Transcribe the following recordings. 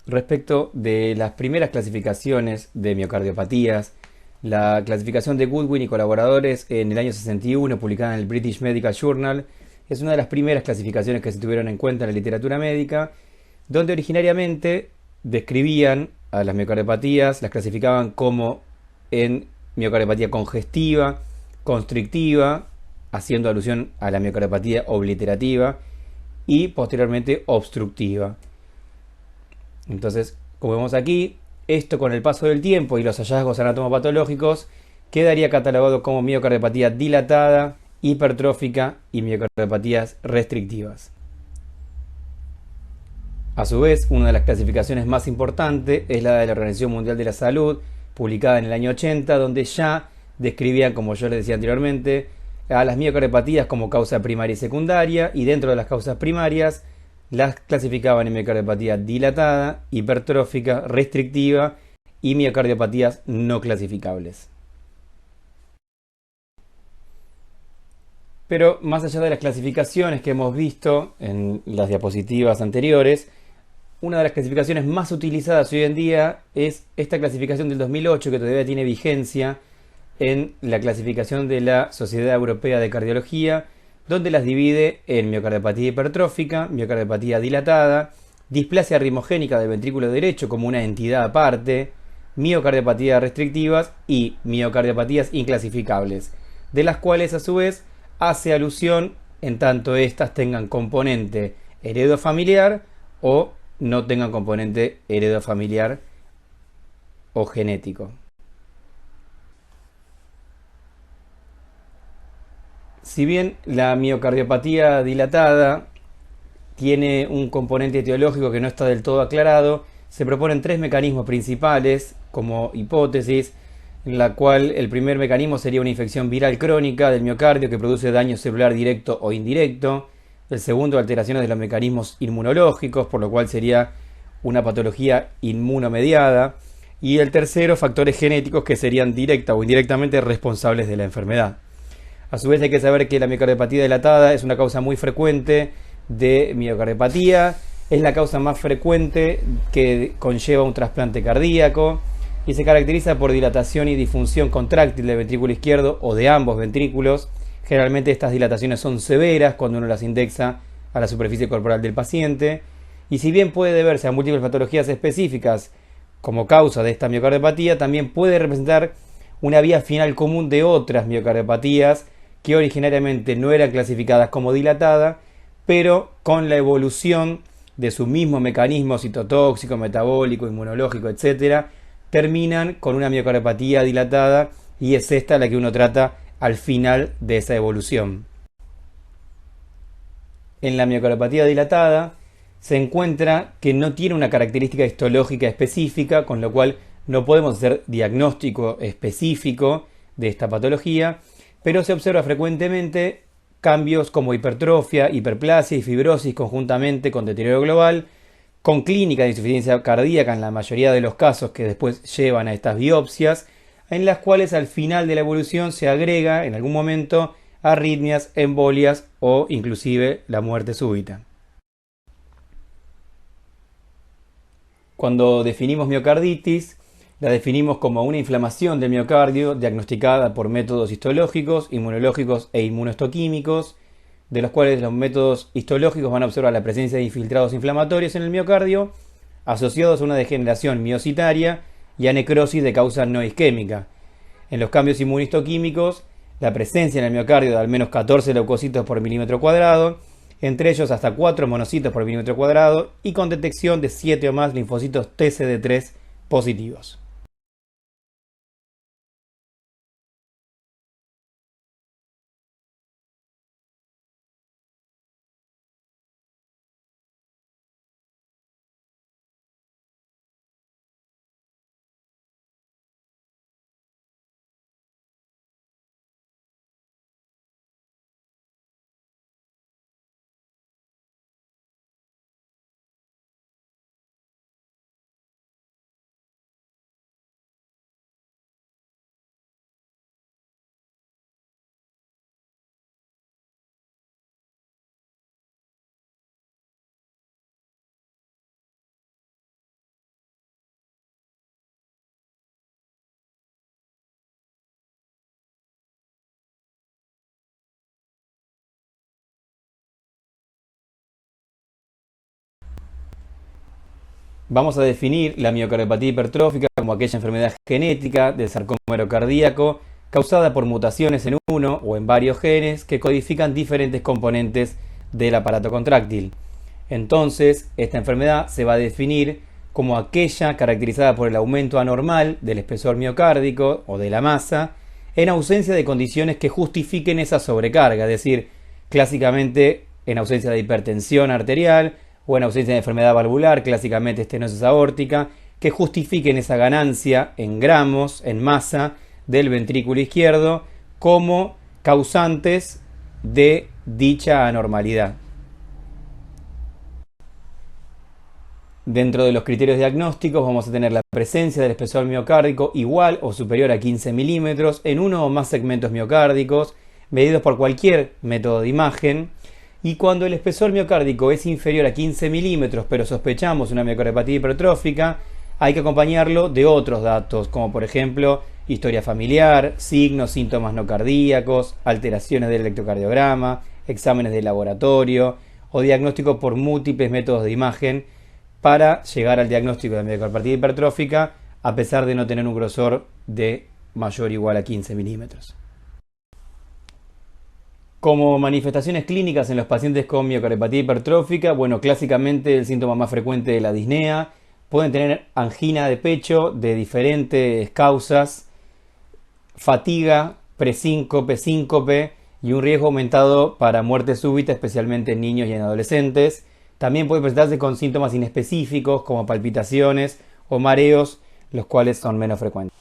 respecto de las primeras clasificaciones de miocardiopatías. La clasificación de Goodwin y colaboradores en el año 61, publicada en el British Medical Journal, es una de las primeras clasificaciones que se tuvieron en cuenta en la literatura médica, donde originariamente describían a las miocardiopatías, las clasificaban como en miocardiopatía congestiva, constrictiva, haciendo alusión a la miocardiopatía obliterativa, y posteriormente obstructiva. Entonces, como vemos aquí, esto con el paso del tiempo y los hallazgos anatomopatológicos quedaría catalogado como miocardiopatía dilatada, hipertrófica y miocardiopatías restrictivas. A su vez, una de las clasificaciones más importantes es la de la Organización Mundial de la Salud, publicada en el año 80, donde ya describían, como yo les decía anteriormente, a las miocardiopatías como causa primaria y secundaria, y dentro de las causas primarias las clasificaban en miocardiopatía dilatada, hipertrófica, restrictiva y miocardiopatías no clasificables. Pero más allá de las clasificaciones que hemos visto en las diapositivas anteriores, una de las clasificaciones más utilizadas hoy en día es esta clasificación del 2008, que todavía tiene vigencia en la clasificación de la Sociedad Europea de Cardiología, donde las divide en miocardiopatía hipertrófica, miocardiopatía dilatada, displasia ritmogénica del ventrículo derecho como una entidad aparte, miocardiopatías restrictivas y miocardiopatías inclasificables, de las cuales a su vez hace alusión en tanto éstas tengan componente heredofamiliar o no tengan componente heredofamiliar o genético. Si bien la miocardiopatía dilatada tiene un componente etiológico que no está del todo aclarado, se proponen tres mecanismos principales como hipótesis, en la cual el primer mecanismo sería una infección viral crónica del miocardio que produce daño celular directo o indirecto. El segundo, alteraciones de los mecanismos inmunológicos, por lo cual sería una patología inmunomediada. Y el tercero, factores genéticos que serían directa o indirectamente responsables de la enfermedad. A su vez hay que saber que la miocardiopatía dilatada es una causa muy frecuente de miocardiopatía, es la causa más frecuente que conlleva un trasplante cardíaco y se caracteriza por dilatación y disfunción contráctil del ventrículo izquierdo o de ambos ventrículos. Generalmente estas dilataciones son severas cuando uno las indexa a la superficie corporal del paciente, y si bien puede deberse a múltiples patologías específicas como causa de esta miocardiopatía, también puede representar una vía final común de otras miocardiopatías que originariamente no eran clasificadas como dilatada, pero con la evolución de su mismo mecanismo citotóxico, metabólico, inmunológico, etcétera, terminan con una miocardiopatía dilatada, y es esta la que uno trata al final de esa evolución. En la miocardiopatía dilatada se encuentra que no tiene una característica histológica específica, con lo cual no podemos hacer diagnóstico específico de esta patología, pero se observa frecuentemente cambios como hipertrofia, hiperplasia y fibrosis conjuntamente con deterioro global, con clínica de insuficiencia cardíaca en la mayoría de los casos que después llevan a estas biopsias, en las cuales al final de la evolución se agrega en algún momento arritmias, embolias o inclusive la muerte súbita. Cuando definimos miocarditis, la definimos como una inflamación del miocardio diagnosticada por métodos histológicos, inmunológicos e inmunohistoquímicos, de los cuales los métodos histológicos van a observar la presencia de infiltrados inflamatorios en el miocardio asociados a una degeneración miocitaria y a necrosis de causa no isquémica. En los cambios inmunistoquímicos, la presencia en el miocardio de al menos 14 leucocitos por milímetro cuadrado, entre ellos hasta 4 monocitos por milímetro cuadrado, y con detección de 7 o más linfocitos TCD3 positivos. Vamos a definir la miocardiopatía hipertrófica como aquella enfermedad genética del sarcómero cardíaco causada por mutaciones en uno o en varios genes que codifican diferentes componentes del aparato contráctil. Entonces, esta enfermedad se va a definir como aquella caracterizada por el aumento anormal del espesor miocárdico o de la masa en ausencia de condiciones que justifiquen esa sobrecarga, es decir, clásicamente en ausencia de hipertensión arterial o en ausencia de enfermedad valvular, clásicamente estenosis aórtica, que justifiquen esa ganancia en gramos, en masa, del ventrículo izquierdo como causantes de dicha anormalidad. Dentro de los criterios diagnósticos vamos a tener la presencia del espesor miocárdico igual o superior a 15 milímetros en uno o más segmentos miocárdicos, medidos por cualquier método de imagen. Y cuando el espesor miocárdico es inferior a 15 milímetros, pero sospechamos una miocardiopatía hipertrófica, hay que acompañarlo de otros datos, como por ejemplo historia familiar, signos, síntomas no cardíacos, alteraciones del electrocardiograma, exámenes de laboratorio o diagnóstico por múltiples métodos de imagen para llegar al diagnóstico de miocardiopatía hipertrófica a pesar de no tener un grosor de mayor o igual a 15 milímetros. Como manifestaciones clínicas en los pacientes con miocardiopatía hipertrófica, bueno, clásicamente el síntoma más frecuente es la disnea. Pueden tener angina de pecho de diferentes causas, fatiga, presíncope, síncope y un riesgo aumentado para muerte súbita, especialmente en niños y en adolescentes. También puede presentarse con síntomas inespecíficos como palpitaciones o mareos, los cuales son menos frecuentes.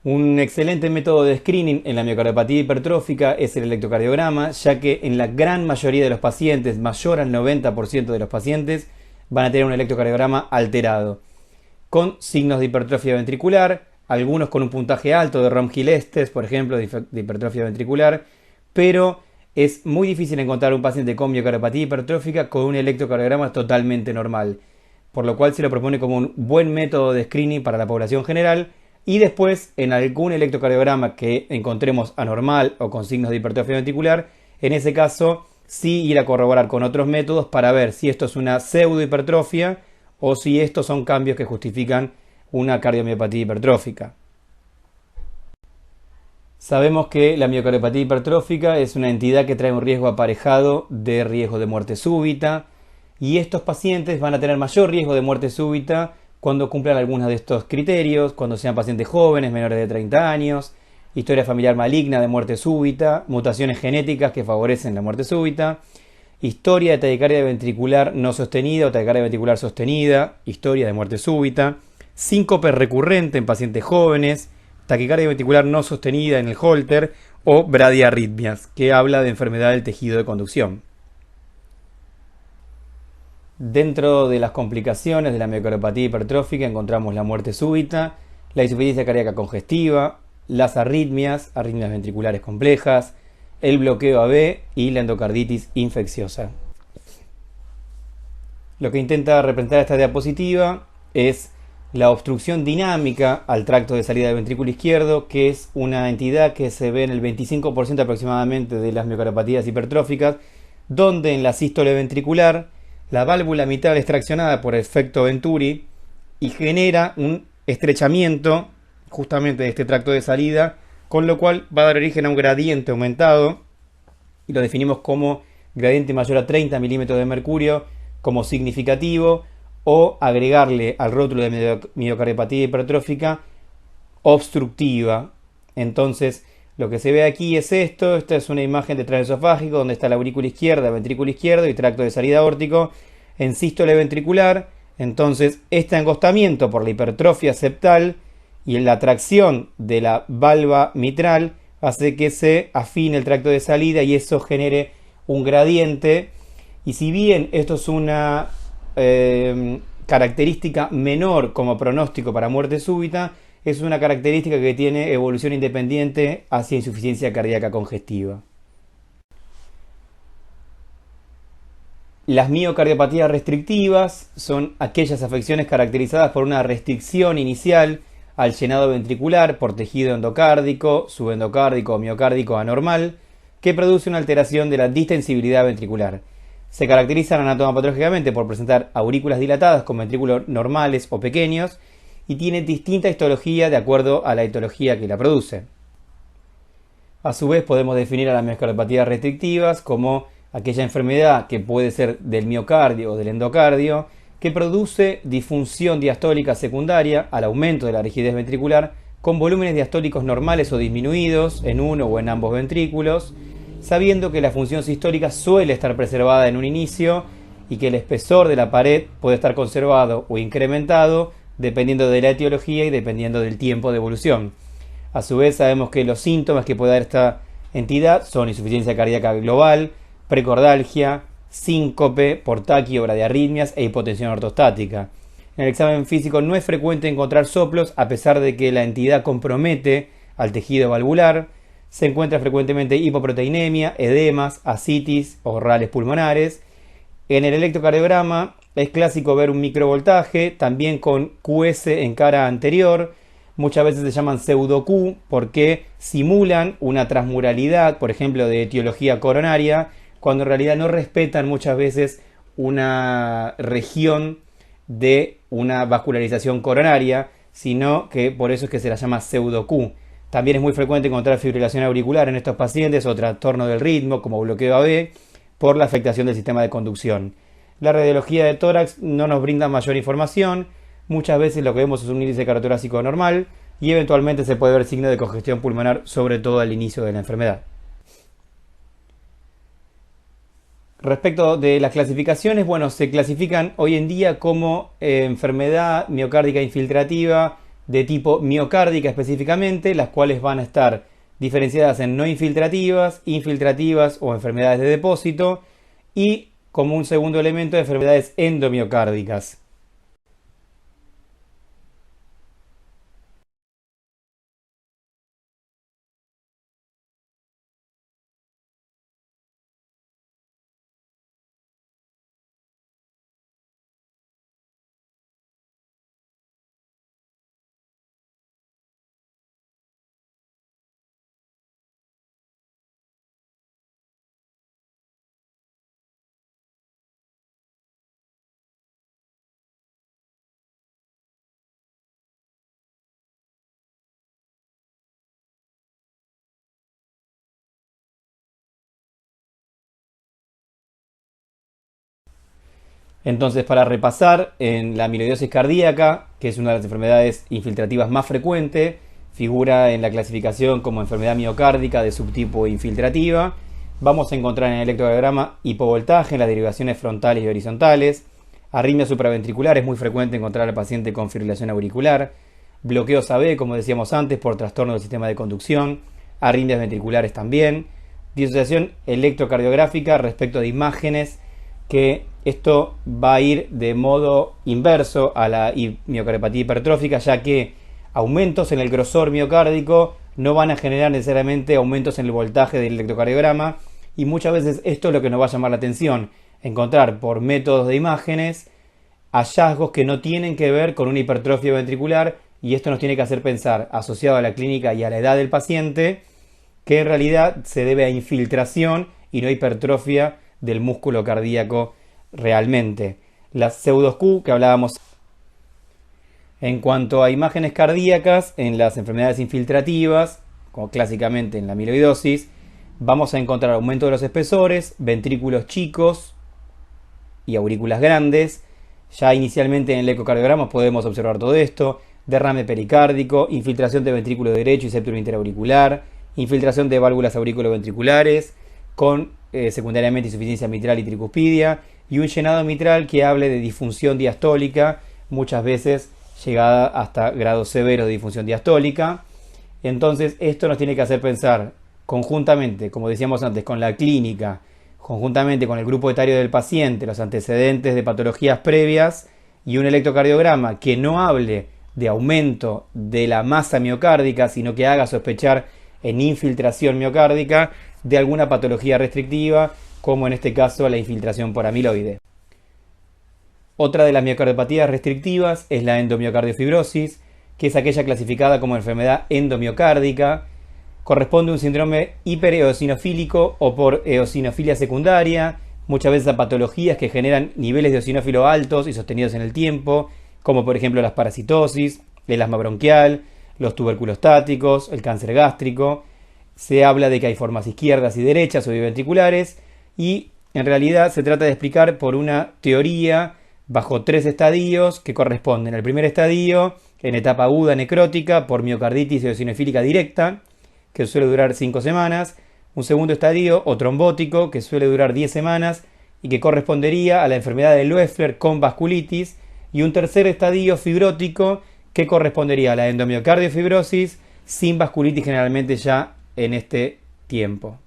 Un excelente método de screening en la miocardiopatía hipertrófica es el electrocardiograma, ya que en la gran mayoría de los pacientes, mayor al 90% de los pacientes, van a tener un electrocardiograma alterado, con signos de hipertrofia ventricular, algunos con un puntaje alto de Rom-Gillespie, por ejemplo, de hipertrofia ventricular, pero es muy difícil encontrar un paciente con miocardiopatía hipertrófica con un electrocardiograma totalmente normal, por lo cual se lo propone como un buen método de screening para la población general. Y después, en algún electrocardiograma que encontremos anormal o con signos de hipertrofia ventricular, en ese caso sí ir a corroborar con otros métodos para ver si esto es una pseudohipertrofia o si estos son cambios que justifican una cardiomiopatía hipertrófica. Sabemos que la miocardiopatía hipertrófica es una entidad que trae un riesgo aparejado de riesgo de muerte súbita, y estos pacientes van a tener mayor riesgo de muerte súbita cuando cumplan algunos de estos criterios, cuando sean pacientes jóvenes, menores de 30 años, historia familiar maligna de muerte súbita, mutaciones genéticas que favorecen la muerte súbita, historia de taquicardia ventricular no sostenida o taquicardia ventricular sostenida, historia de muerte súbita, síncope recurrente en pacientes jóvenes, taquicardia ventricular no sostenida en el Holter o bradiarritmias, que habla de enfermedad del tejido de conducción. Dentro de las complicaciones de la miocardiopatía hipertrófica encontramos la muerte súbita, la insuficiencia cardíaca congestiva, las arritmias, arritmias ventriculares complejas, el bloqueo AB y la endocarditis infecciosa. Lo que intenta representar esta diapositiva es la obstrucción dinámica al tracto de salida del ventrículo izquierdo, que es una entidad que se ve en el 25% aproximadamente de las miocardiopatías hipertróficas, donde en la sístole ventricular la válvula mitral es traccionada por efecto Venturi y genera un estrechamiento justamente de este tracto de salida, con lo cual va a dar origen a un gradiente aumentado, y lo definimos como gradiente mayor a 30 milímetros de mercurio como significativo, o agregarle al rótulo de miocardiopatía hipertrófica obstructiva. Entonces lo que se ve aquí es esto. Esta es una imagen de transesofágico donde está la aurícula izquierda, ventrículo izquierdo y tracto de salida aórtico en sístole ventricular. Entonces este angostamiento por la hipertrofia septal y la tracción de la valva mitral hace que se afine el tracto de salida y eso genere un gradiente. Y si bien esto es una característica menor como pronóstico para muerte súbita, es una característica que tiene evolución independiente hacia insuficiencia cardíaca congestiva. Las miocardiopatías restrictivas son aquellas afecciones caracterizadas por una restricción inicial al llenado ventricular por tejido endocárdico, subendocárdico o miocárdico anormal, que produce una alteración de la distensibilidad ventricular. Se caracterizan anatomopatológicamente por presentar aurículas dilatadas con ventrículos normales o pequeños y tienen distinta histología de acuerdo a la etiología que la produce. A su vez podemos definir a las miocardiopatías restrictivas como aquella enfermedad que puede ser del miocardio o del endocardio que produce disfunción diastólica secundaria al aumento de la rigidez ventricular con volúmenes diastólicos normales o disminuidos en uno o en ambos ventrículos, sabiendo que la función sistólica suele estar preservada en un inicio y que el espesor de la pared puede estar conservado o incrementado dependiendo de la etiología y dependiendo del tiempo de evolución. A su vez sabemos que los síntomas que puede dar esta entidad son insuficiencia cardíaca global, precordalgia, síncope por taquio, bradiarritmias e hipotensión ortostática. En el examen físico no es frecuente encontrar soplos a pesar de que la entidad compromete al tejido valvular. Se encuentra frecuentemente hipoproteinemia, edemas, ascitis o rales pulmonares. En el electrocardiograma es clásico ver un microvoltaje, también con QS en cara anterior. Muchas veces se llaman pseudo-Q porque simulan una transmuralidad, por ejemplo, de etiología coronaria, cuando en realidad no respetan muchas veces una región de una vascularización coronaria, sino que por eso es que se la llama pseudo-Q. También es muy frecuente encontrar fibrilación auricular en estos pacientes o trastorno del ritmo como bloqueo AB por la afectación del sistema de conducción. La radiología de tórax no nos brinda mayor información. Muchas veces lo que vemos es un índice cardiothorácico normal y eventualmente se puede ver signo de congestión pulmonar, sobre todo al inicio de la enfermedad. Respecto de las clasificaciones, bueno, se clasifican hoy en día como enfermedad miocárdica infiltrativa de tipo miocárdica específicamente, las cuales van a estar diferenciadas en no infiltrativas, infiltrativas o enfermedades de depósito y como un segundo elemento de enfermedades endomiocárdicas. Entonces, para repasar, en la amiloidosis cardíaca, que es una de las enfermedades infiltrativas más frecuentes, figura en la clasificación como enfermedad miocárdica de subtipo infiltrativa. Vamos a encontrar en el electrocardiograma hipovoltaje en las derivaciones frontales y horizontales. Arritmia supraventricular, es muy frecuente encontrar al paciente con fibrilación auricular. Bloqueos AB, como decíamos antes, por trastorno del sistema de conducción. Arritmias ventriculares también. Disociación electrocardiográfica respecto de imágenes, que esto va a ir de modo inverso a la miocardiopatía hipertrófica, ya que aumentos en el grosor miocárdico no van a generar necesariamente aumentos en el voltaje del electrocardiograma, y muchas veces esto es lo que nos va a llamar la atención, encontrar por métodos de imágenes hallazgos que no tienen que ver con una hipertrofia ventricular, y esto nos tiene que hacer pensar, asociado a la clínica y a la edad del paciente, que en realidad se debe a infiltración y no hipertrofia del músculo cardíaco realmente. Las pseudo-Q que hablábamos. En cuanto a imágenes cardíacas, en las enfermedades infiltrativas, como clásicamente en la amiloidosis, vamos a encontrar aumento de los espesores, ventrículos chicos y aurículas grandes. Ya inicialmente en el ecocardiograma podemos observar todo esto: derrame pericárdico, infiltración de ventrículo derecho y septum interauricular, infiltración de válvulas auriculoventriculares, con secundariamente insuficiencia mitral y tricuspidia, y un llenado mitral que hable de disfunción diastólica, muchas veces llegada hasta grados severos de disfunción diastólica. Entonces esto nos tiene que hacer pensar conjuntamente, como decíamos antes, con la clínica, conjuntamente con el grupo etario del paciente, los antecedentes de patologías previas y un electrocardiograma que no hable de aumento de la masa miocárdica, sino que haga sospechar en infiltración miocárdica de alguna patología restrictiva, como en este caso la infiltración por amiloide. Otra de las miocardiopatías restrictivas es la endomiocardiofibriosis, que es aquella clasificada como enfermedad endomiocárdica. Corresponde a un síndrome hipereosinofílico o por eosinofilia secundaria, muchas veces a patologías que generan niveles de eosinófilo altos y sostenidos en el tiempo, como por ejemplo las parasitosis, el asma bronquial, los tuberculostáticos, el cáncer gástrico. Se habla de que hay formas izquierdas y derechas o biventriculares, y en realidad se trata de explicar por una teoría bajo 3 estadios que corresponden. El primer estadio, en etapa aguda necrótica por miocarditis eosinofílica directa, que suele durar 5 semanas. Un segundo estadio, o trombótico, que suele durar 10 semanas y que correspondería a la enfermedad de Loeffler con vasculitis. Y un tercer estadio, fibrótico, que correspondería a la endomiocardiofibrosис sin vasculitis generalmente ya en este tiempo.